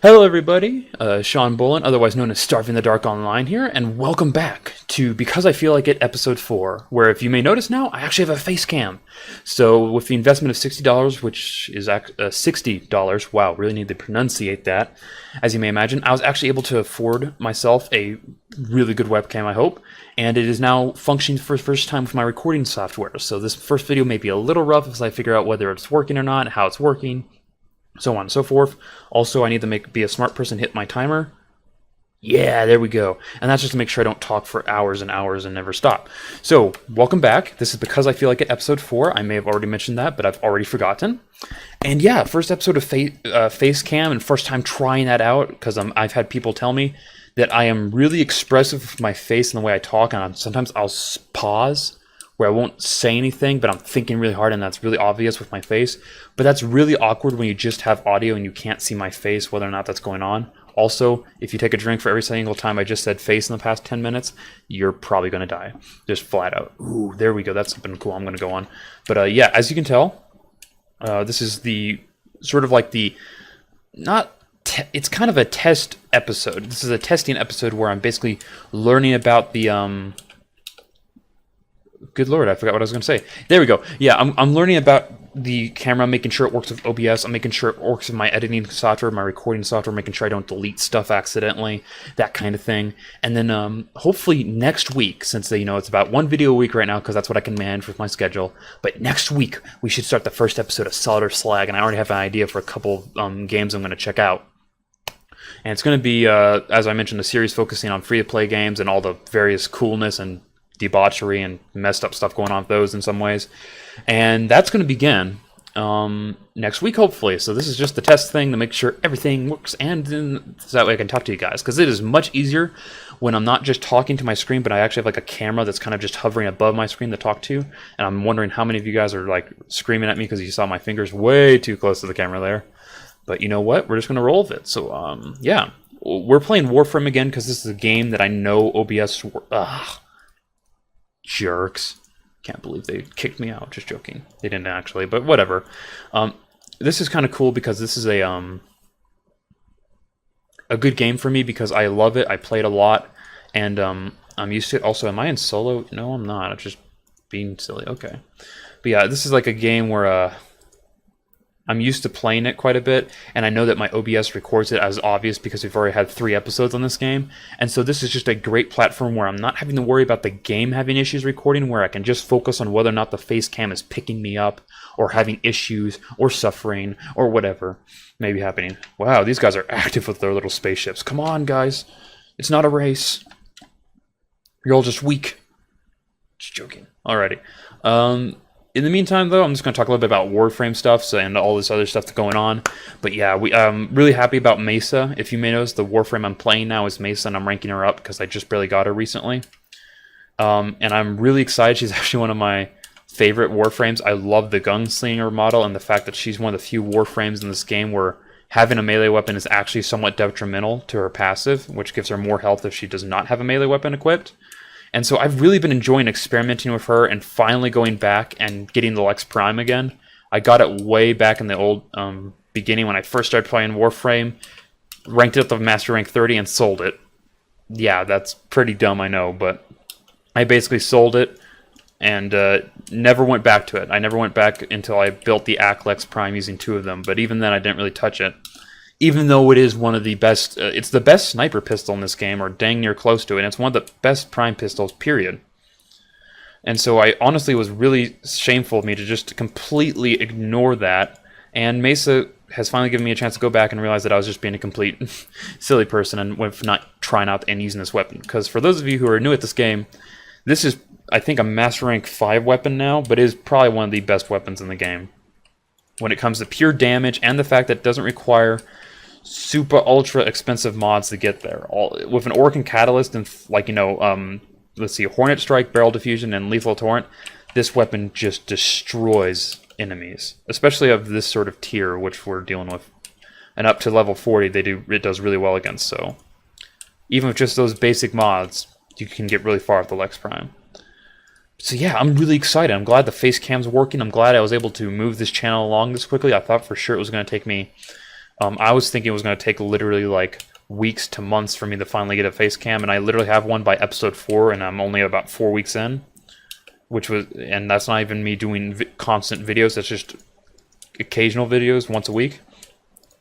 Hello, everybody. Sean Bolin, otherwise known as Starving the Dark Online here, and welcome back to Because I Feel Like It, Episode 4, where if you may notice now, I actually have a face cam. So with the investment of $60, which is $60, wow, really need to pronunciate that, as you may imagine, I was actually able to afford myself a really good webcam, I hope, and it is now functioning for the first time with my recording software. So this first video may be a little rough as I figure out whether it's working or not, how it's working, so on and so forth. Also, I need to be a smart person, hit my timer. Yeah, there we go. And that's just to make sure I don't talk for hours and hours and never stop. So, welcome back. This is Because I Feel Like It, Episode 4. I may have already mentioned that, but I've already forgotten. And yeah, first episode of Facecam, and first time trying that out, because I've had people tell me that I am really expressive with my face and the way I talk, and sometimes I'll pause where I won't say anything, but I'm thinking really hard, and that's really obvious with my face. But that's really awkward when you just have audio and you can't see my face, whether or not that's going on. Also, if you take a drink for every single time I just said face in the past 10 minutes, you're probably going to die. Just flat out. Ooh, there we go. That's something cool I'm going to go on. But yeah, as you can tell, this is the sort of like the, it's kind of a test episode. This is a testing episode where I'm basically learning about the, good lord, I forgot what I was going to say. There we go. Yeah, I'm learning about the camera, making sure it works with OBS. I'm making sure it works with my editing software, my recording software, making sure I don't delete stuff accidentally, that kind of thing. And then hopefully next week, since it's about one video a week right now, because that's what I can manage with my schedule. But next week, we should start the first episode of Solid or Slag, and I already have an idea for a couple games I'm going to check out. And it's going to be, as I mentioned, a series focusing on free-to-play games and all the various coolness and debauchery and messed up stuff going on with those in some ways. And that's going to begin next week, hopefully. So this is just the test thing to make sure everything works, and then so that way I can talk to you guys. Because it is much easier when I'm not just talking to my screen, but I actually have like a camera that's kind of just hovering above my screen to talk to. And I'm wondering how many of you guys are like screaming at me because you saw my fingers way too close to the camera there. But you know what? We're just going to roll with it. So yeah, we're playing Warframe again because this is a game that I know OBS... jerks. Can't believe they kicked me out. Just joking. They didn't actually, but whatever. This is kind of cool because this is a good game for me because I love it. I played a lot, and I'm used to it. Also, am I in solo? No, I'm not. I'm just being silly. Okay. But yeah, this is like a game where I'm used to playing it quite a bit, and I know that my OBS records it as obvious because we've already had 3 episodes on this game, and so this is just a great platform where I'm not having to worry about the game having issues recording, where I can just focus on whether or not the face cam is picking me up, or having issues, or suffering, or whatever may be happening. Wow, these guys are active with their little spaceships. Come on, guys. It's not a race. You're all just weak. Just joking. Alrighty. In the meantime, though, I'm just going to talk a little bit about Warframe stuff and all this other stuff that's going on. But yeah, I'm really happy about Mesa. If you may notice, the Warframe I'm playing now is Mesa, and I'm ranking her up because I just barely got her recently. And I'm really excited. She's actually one of my favorite Warframes. I love the gunslinger model and the fact that she's one of the few Warframes in this game where having a melee weapon is actually somewhat detrimental to her passive, which gives her more health if she does not have a melee weapon equipped. And so I've really been enjoying experimenting with her and finally going back and getting the Lex Prime again. I got it way back in the old beginning when I first started playing Warframe, ranked it up to Master Rank 30 and sold it. Yeah, that's pretty dumb, I know, but I basically sold it and never went back to it. I never went back until I built the AK Lex Prime using 2 of them, but even then I didn't really touch it. Even though it is one of the best, it's the best sniper pistol in this game, or dang near close to it, and it's one of the best prime pistols, period. And so I honestly was really shameful of me to just completely ignore that, and Mesa has finally given me a chance to go back and realize that I was just being a complete silly person and with not trying out and using this weapon. Because for those of you who are new at this game, this is, I think, a Master Rank 5 weapon now, but it is probably one of the best weapons in the game. When it comes to pure damage and the fact that it doesn't require super ultra expensive mods to get there. With an Orkan Catalyst and let's see, Hornet Strike, Barrel Diffusion, and Lethal Torrent, this weapon just destroys enemies, especially of this sort of tier, which we're dealing with. And up to level 40, it does really well against. So even with just those basic mods, you can get really far with the Lex Prime. So yeah, I'm really excited. I'm glad the face cam's working. I'm glad I was able to move this channel along this quickly. I thought for sure it was going to take me I was thinking it was going to take literally like weeks to months for me to finally get a face cam, and I literally have one by episode 4, and I'm only about 4 weeks in, and that's not even me doing constant videos. That's just occasional videos once a week.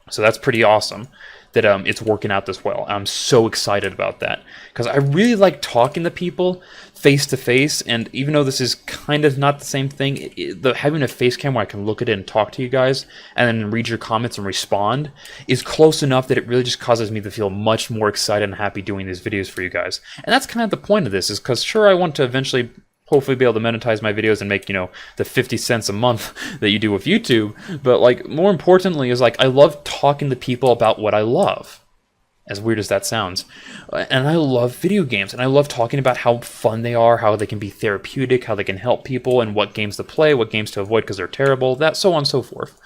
So that's pretty awesome that it's working out this well. I'm so excited about that because I really like talking to people face to face, and even though this is kind of not the same thing, having a face cam where I can look at it and talk to you guys and then read your comments and respond is close enough that it really just causes me to feel much more excited and happy doing these videos for you guys. And that's kind of the point of this, is because sure, I want to eventually hopefully be able to monetize my videos and make, the 50 cents a month that you do with YouTube. But like, more importantly is like, I love talking to people about what I love. As weird as that sounds. And I love video games, and I love talking about how fun they are, how they can be therapeutic, how they can help people, and what games to play, what games to avoid because they're terrible, that so on and so forth.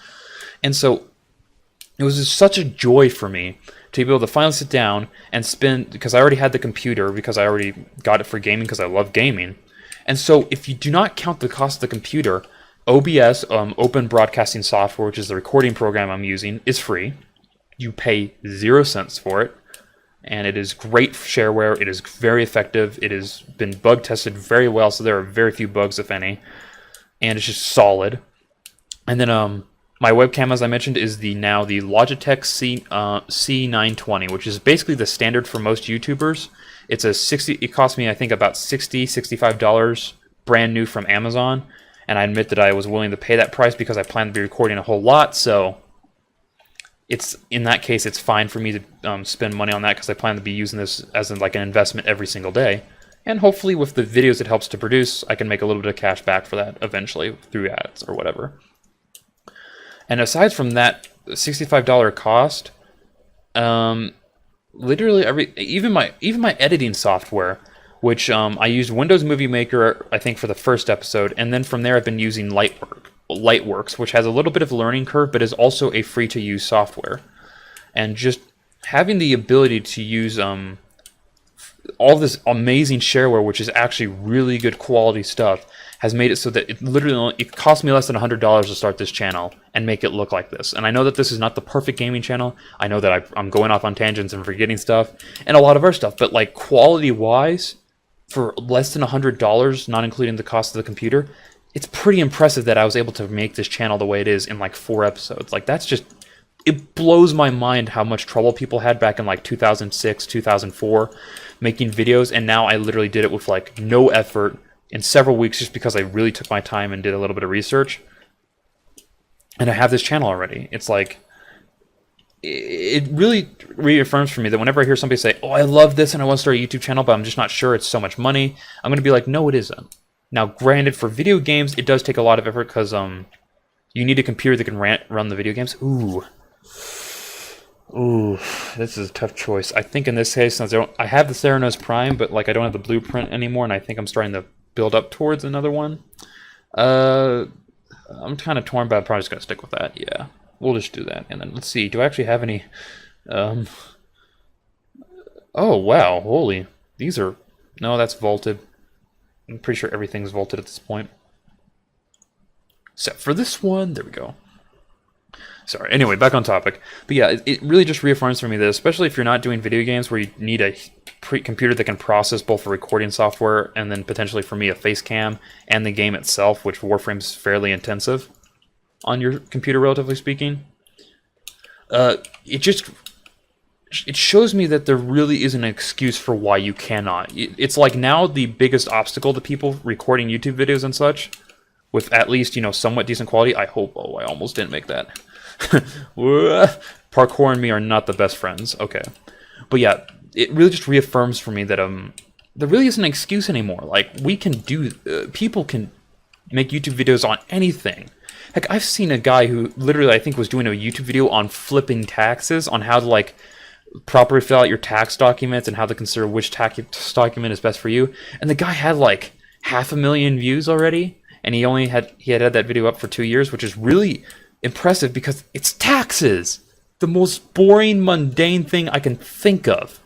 And so it was just such a joy for me to be able to finally sit down and spend, because I already had the computer, because I already got it for gaming, because I love gaming. And so if you do not count the cost of the computer, OBS, Open Broadcasting Software, which is the recording program I'm using, is free. You pay 0 cents for it, and it is great shareware. It is very effective. It has been bug tested very well, so there are very few bugs, if any, and it's just solid. And then my webcam, as I mentioned, is now the Logitech C920, which is basically the standard for most YouTubers. It cost me, I think, about $65 brand new from Amazon, and I admit that I was willing to pay that price because I plan to be recording a whole lot, so in that case, it's fine for me to spend money on that because I plan to be using this as like an investment every single day. And hopefully with the videos it helps to produce, I can make a little bit of cash back for that eventually through ads or whatever. And aside from that $65 cost, literally even my editing software, which I used Windows Movie Maker, I think, for the first episode, and then from there I've been using Lightworks, which has a little bit of a learning curve, but is also a free-to-use software. And just having the ability to use all this amazing shareware, which is actually really good quality stuff, has made it so that it cost me less than $100 to start this channel and make it look like this. And I know that this is not the perfect gaming channel. I know that I'm going off on tangents and forgetting stuff and a lot of our stuff, but like quality-wise, for less than $100, not including the cost of the computer, it's pretty impressive that I was able to make this channel the way it is in like 4 episodes. Like, that's just, it blows my mind how much trouble people had back in like 2006, 2004 making videos, and now I literally did it with like no effort in several weeks just because I really took my time and did a little bit of research. And I have this channel already. It's like, it really reaffirms for me that whenever I hear somebody say, oh, I love this and I want to start a YouTube channel, but I'm just not sure, it's so much money, I'm going to be like, no, it isn't. Now, granted, for video games, it does take a lot of effort because you need a computer that can run the video games. Ooh, this is a tough choice. I think in this case, since I have the Theranos Prime, but like I don't have the blueprint anymore, and I think I'm starting to build up towards another one. I'm kind of torn, but I'm probably just going to stick with that. Yeah, we'll just do that. And then let's see, do I actually have any... Oh, wow, holy. These are... No, that's vaulted. I'm pretty sure everything's vaulted at this point. Except for this one. There we go. Sorry. Anyway, back on topic. But yeah, it really just reaffirms for me that, especially if you're not doing video games where you need a computer that can process both the recording software and then potentially for me a Facecam and the game itself, which Warframe's fairly intensive on your computer, relatively speaking. It shows me that there really isn't an excuse for why you cannot. It's like now the biggest obstacle to people recording YouTube videos and such, with at least, somewhat decent quality. I hope. Oh, I almost didn't make that. Parkour and me are not the best friends. Okay. But yeah, it really just reaffirms for me that there really isn't an excuse anymore. Like, we can do... people can make YouTube videos on anything. Heck, I've seen a guy who literally, I think, was doing a YouTube video on flipping taxes, on how to, like, properly fill out your tax documents and how to consider which tax document is best for you. And the guy had like 500,000 views already, and he had that video up for 2 years, which is really impressive because it's taxes, the most boring, mundane thing I can think of.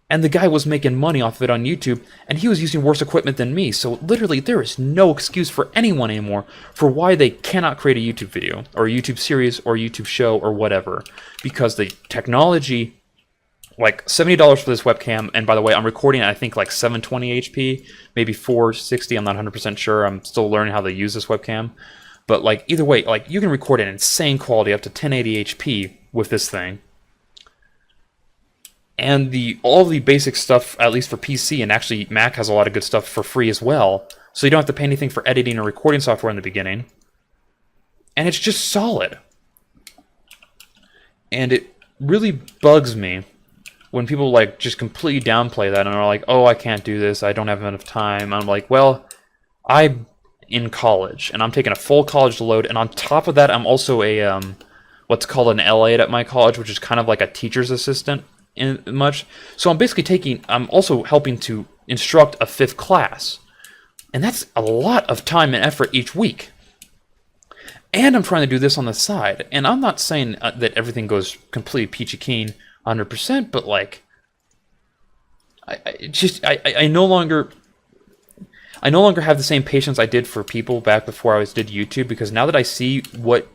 And the guy was making money off of it on YouTube, and he was using worse equipment than me. So literally, there is no excuse for anyone anymore for why they cannot create a YouTube video, or a YouTube series, or a YouTube show, or whatever. Because the technology, like $70 for this webcam, and by the way, I'm recording at I think like 720 HP, maybe 460, I'm not 100% sure. I'm still learning how to use this webcam. But like either way, like you can record an insane quality up to 1080 HP with this thing. And all the basic stuff, at least for PC, and actually Mac has a lot of good stuff for free as well. So you don't have to pay anything for editing or recording software in the beginning. And it's just solid. And it really bugs me when people like just completely downplay that and are like, oh, I can't do this, I don't have enough time. I'm like, well, I'm in college, and I'm taking a full college load, and on top of that, I'm also a, what's called an L8 at my college, which is kind of like a teacher's assistant. So I'm also helping to instruct a 5th class, and that's a lot of time and effort each week. And I'm trying to do this on the side, and I'm not saying that everything goes completely peachy keen 100%, but like I no longer have the same patience I did for people back before I did YouTube, because now that I see what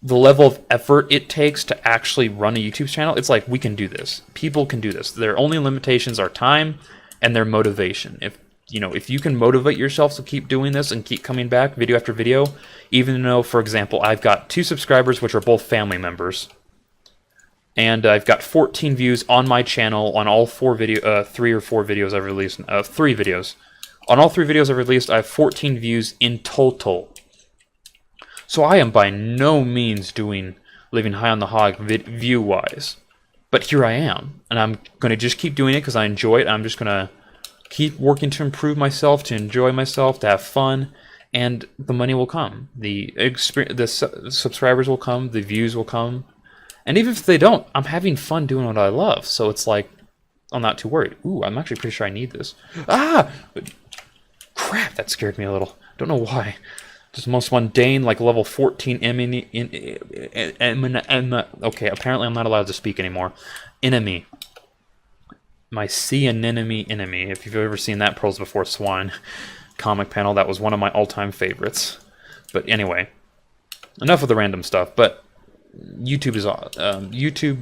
the level of effort it takes to actually run a YouTube channel, it's like, we can do this. People can do this. Their only limitations are time and their motivation. If you can motivate yourself to keep doing this and keep coming back video after video, even though, for example, I've got 2 subscribers, which are both family members, and I've got 14 views on my channel on all 3 or 4 videos I've released. 3 videos. On all 3 videos I've released, I have 14 views in total. So I am by no means living high on the hog view-wise. But here I am. And I'm going to just keep doing it because I enjoy it. I'm just going to keep working to improve myself, to enjoy myself, to have fun. And the money will come. The subscribers will come. The views will come. And even if they don't, I'm having fun doing what I love. So it's like, I'm not too worried. Ooh, I'm actually pretty sure I need this. Ah! Crap, that scared me a little. Don't know why. Just the most mundane, like level 14 okay, apparently I'm not allowed to speak anymore. Enemy. My sea anemone enemy. If you've ever seen that Pearls Before Swine comic panel, that was one of my all-time favorites. But anyway, enough of the random stuff. But YouTube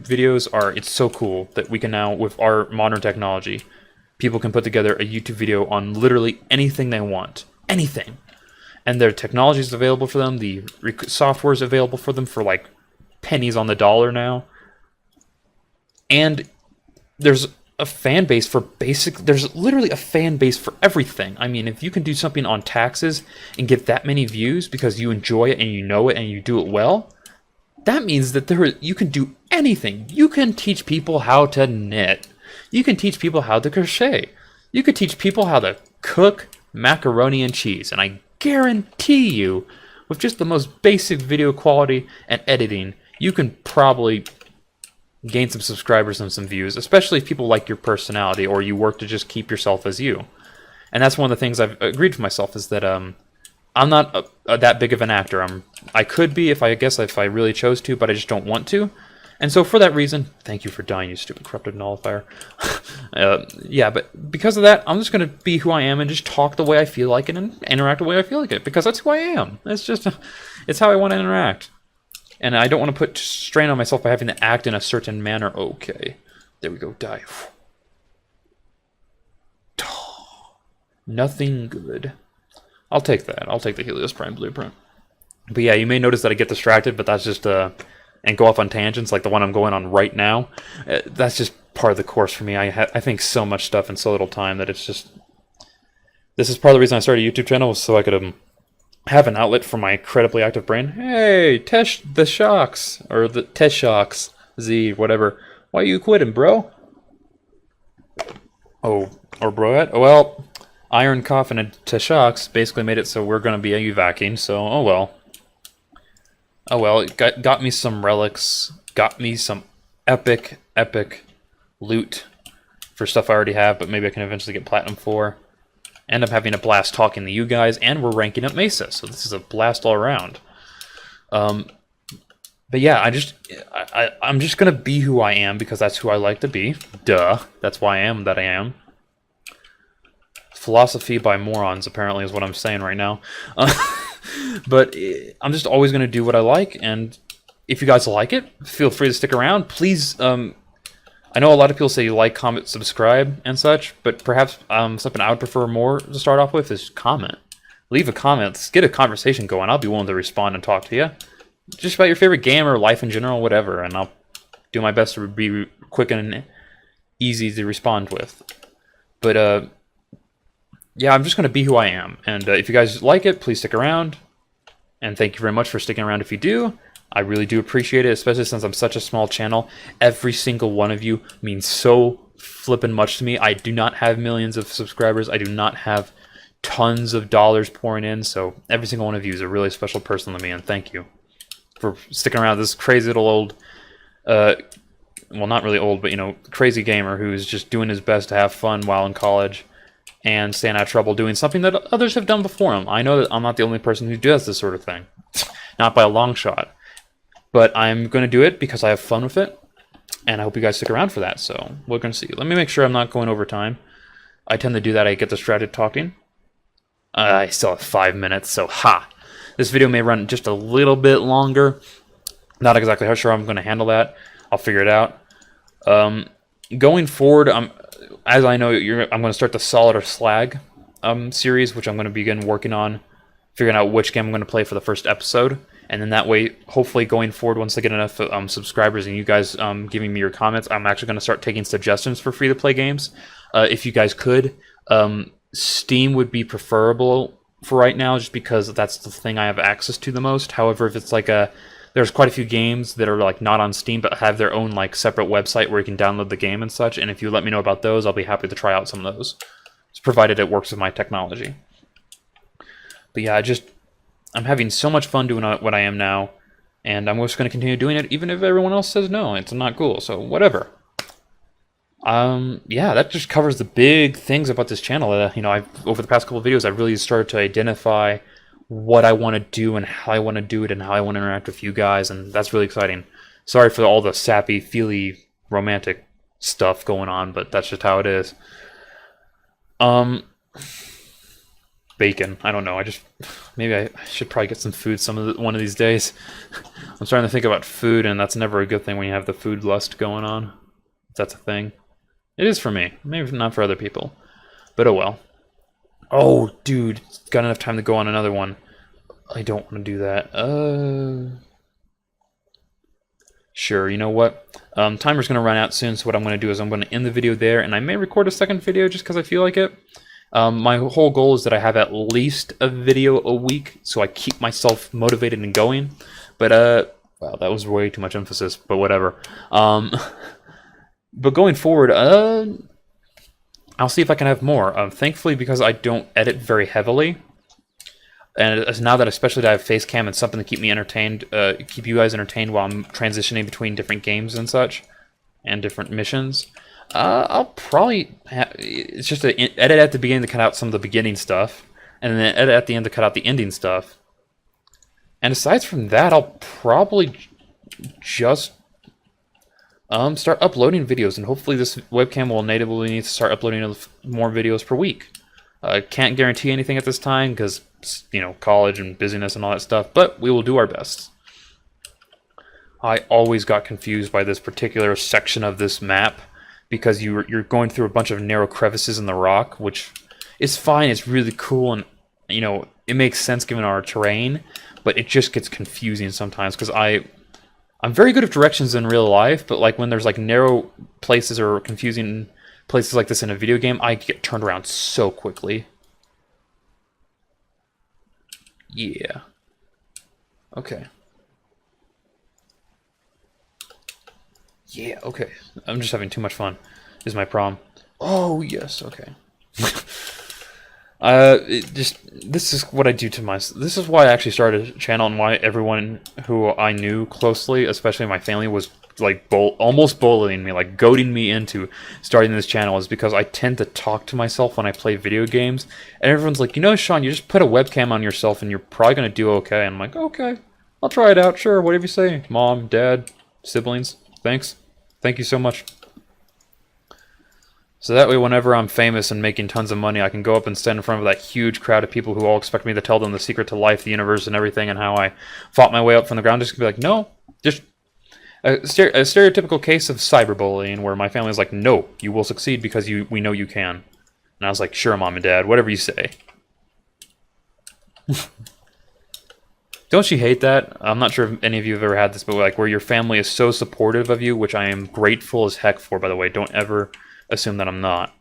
videos it's so cool that we can now, with our modern technology, people can put together a YouTube video on literally anything they want. Anything. And their technology is available for them. The software is available for them for like pennies on the dollar now. And there's a fan base for there's literally a fan base for everything. I mean, if you can do something on taxes and get that many views because you enjoy it and you know it and you do it well, that means that you can do anything. You can teach people how to knit. You can teach people how to crochet. You could teach people how to cook macaroni and cheese. And I guarantee you, with just the most basic video quality and editing, you can probably gain some subscribers and some views, especially if people like your personality or you work to just keep yourself as you. And that's one of the things I've agreed for myself, is that I'm not that big of an actor. I could be if I really chose to, but I just don't want to. And so for that reason, thank you for dying, you stupid corrupted nullifier. Yeah, but because of that, I'm just going to be who I am and just talk the way I feel like it and interact the way I feel like it, because that's who I am. It's how I want to interact. And I don't want to put strain on myself by having to act in a certain manner. Okay, there we go, die. Nothing good. I'll take that. I'll take the Helios Prime Blueprint. But yeah, you may notice that I get distracted, but that's just... and go off on tangents like the one I'm going on right now. That's just part of the course for me. I think so much stuff in so little time that it's just... This is part of the reason I started a YouTube channel, was so I could have an outlet for my incredibly active brain. Hey, Tesh the Shocks, or the Tesh Shocks, Z, whatever. Why you quitting, bro? Oh, or broette? Well, Iron Coffin and Teshocks basically made it so we're going to be evacing, so oh well. Oh well, it got me some relics, got me some epic loot for stuff I already have, but maybe I can eventually get platinum for. End up having a blast talking to you guys, and we're ranking up Mesa, so this is a blast all around. But yeah, I'm just gonna be who I am because that's who I like to be. Duh. That's why I am that I am. Philosophy by morons, apparently, is what I'm saying right now. But I'm just always gonna do what I like, and if you guys like it, feel free to stick around. Please, I know a lot of people say like, comment, subscribe, and such, but perhaps something I would prefer more to start off with is comment. Leave a comment. Let's get a conversation going. I'll be willing to respond and talk to you. Just about your favorite game or life in general, whatever, and I'll do my best to be quick and easy to respond with. But, yeah, I'm just going to be who I am, and if you guys like it, please stick around, and thank you very much for sticking around if you do. I really do appreciate it, especially since I'm such a small channel. Every single one of you means so flippin' much to me. I do not have millions of subscribers. I do not have tons of dollars pouring in, so every single one of you is a really special person to me, and thank you for sticking around. This crazy little old, well, not really old, but, you know, crazy gamer who's just doing his best to have fun while in college and staying out of trouble doing something that others have done before him. I know that I'm not the only person who does this sort of thing. Not by a long shot. But I'm going to do it because I have fun with it, and I hope you guys stick around for that, so we're going to see. Let me make sure I'm not going over time. I tend to do that. I get distracted talking. I still have 5 minutes, so ha! This video may run just a little bit longer. Not exactly how sure I'm going to handle that. I'll figure it out. Going forward, as I know, I'm going to start the Solid or Slag series, which I'm going to begin working on, figuring out which game I'm going to play for the first episode. And then that way, hopefully going forward, once I get enough subscribers and you guys giving me your comments, I'm actually going to start taking suggestions for free-to-play games. If you guys could, Steam would be preferable for right now, just because that's the thing I have access to the most. However, if it's like there's quite a few games that are like not on Steam, but have their own like separate website where you can download the game and such. And if you let me know about those, I'll be happy to try out some of those, provided it works with my technology. But yeah, I'm having so much fun doing what I am now, and I'm just going to continue doing it, even if everyone else says no, it's not cool, so whatever. Yeah, that just covers the big things about this channel. You know, over the past couple of videos, I've really started to identify what I want to do and how I want to do it and how I want to interact with you guys, and that's really exciting. Sorry for all the sappy, feely, romantic stuff going on, but that's just how it is. Bacon. I don't know. Maybe I should probably get some food one of these days. I'm starting to think about food, and that's never a good thing when you have the food lust going on. If that's a thing. It is for me. Maybe not for other people. But oh well. Oh, dude. Got enough time to go on another one. I don't want to do that. Sure, you know what? Timer's going to run out soon, so what I'm going to do is I'm going to end the video there, and I may record a second video just because I feel like it. My whole goal is that I have at least a video a week, so I keep myself motivated and going. But, wow, that was way too much emphasis, but whatever. But going forward, I'll see if I can have more. Thankfully, because I don't edit very heavily, and now that especially that I have Facecam and something to keep me entertained, keep you guys entertained while I'm transitioning between different games and such, and different missions, I'll probably it's just an edit at the beginning to cut out some of the beginning stuff, and then edit at the end to cut out the ending stuff. And aside from that, I'll probably just start uploading videos, and hopefully this webcam will natively need to start uploading more videos per week. Can't guarantee anything at this time because, you know, college and busyness and all that stuff, but we will do our best. I always got confused by this particular section of this map because you're going through a bunch of narrow crevices in the rock, which is fine, it's really cool, and, you know, it makes sense given our terrain, but it just gets confusing sometimes because I'm very good at directions in real life, but like when there's like narrow places or confusing places like this in a video game, I get turned around so quickly. Yeah. Okay. Yeah, okay. I'm just having too much fun, is my problem. Oh, yes, okay. This is what I do to myself. This is why I actually started a channel, and why everyone who I knew closely, especially my family, was like almost bullying me, like goading me into starting this channel, is because I tend to talk to myself when I play video games, and everyone's like, you know, Sean, you just put a webcam on yourself and you're probably gonna do okay. And I'm like, okay, I'll try it out. Sure, whatever you say. Mom, dad, siblings. Thanks. Thank you so much. So that way, whenever I'm famous and making tons of money, I can go up and stand in front of that huge crowd of people who all expect me to tell them the secret to life, the universe, and everything, and how I fought my way up from the ground. Just to be like, no, just a stereotypical case of cyberbullying, where my family is like, no, you will succeed because we know you can. And I was like, sure, Mom and Dad, whatever you say. Don't you hate that? I'm not sure if any of you have ever had this, but like where your family is so supportive of you, which I am grateful as heck for, by the way. Don't ever assume that I'm not,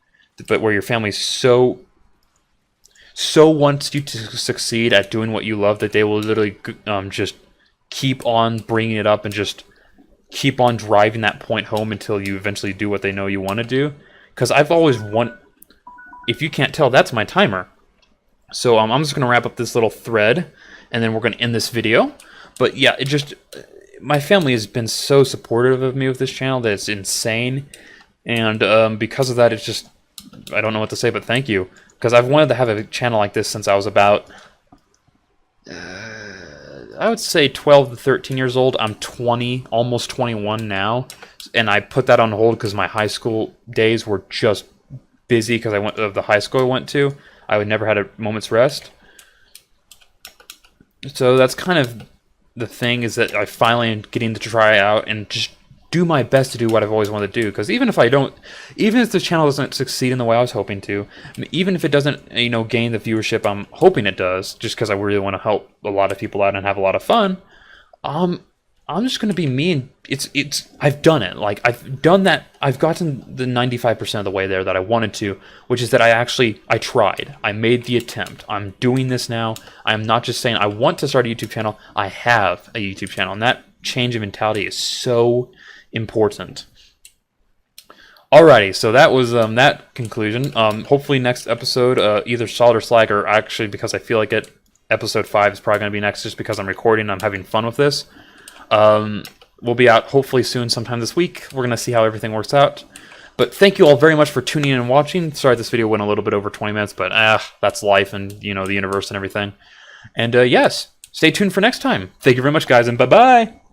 but where your family so wants you to succeed at doing what you love that they will literally just keep on bringing it up and just keep on driving that point home until you eventually do what they know you want to do. Because I've always if you can't tell, that's my timer. So I'm just gonna wrap up this little thread, and then we're gonna end this video. But yeah, my family has been so supportive of me with this channel that it's insane. And because of that, it's just, I don't know what to say, but thank you. Because I've wanted to have a channel like this since I was about, I would say 12 to 13 years old. I'm 20, almost 21 now. And I put that on hold because my high school days were just busy because I went of the high school I went to. I would never had a moment's rest. So that's kind of the thing, is that I finally am getting to try out and just do my best to do what I've always wanted to do. Because even if the channel doesn't succeed in the way I was hoping to, even if it doesn't, gain the viewership I'm hoping it does, just because I really want to help a lot of people out and have a lot of fun, I'm just gonna be me, and I've done it. Like, I've done that. I've gotten the 95% of the way there that I wanted to, which is that I tried. I made the attempt. I'm doing this now. I'm not just saying I want to start a YouTube channel. I have a YouTube channel, and that change of mentality is so important. Alrighty, so that was that conclusion. Hopefully next episode, either Solid or Slag, or actually, because I feel like episode 5 is probably going to be next, just because I'm recording, I'm having fun with this. We'll be out hopefully soon, sometime this week. We're going to see how everything works out. But thank you all very much for tuning in and watching. Sorry this video went a little bit over 20 minutes, but that's life and, the universe and everything. And yes, stay tuned for next time. Thank you very much, guys, and bye-bye!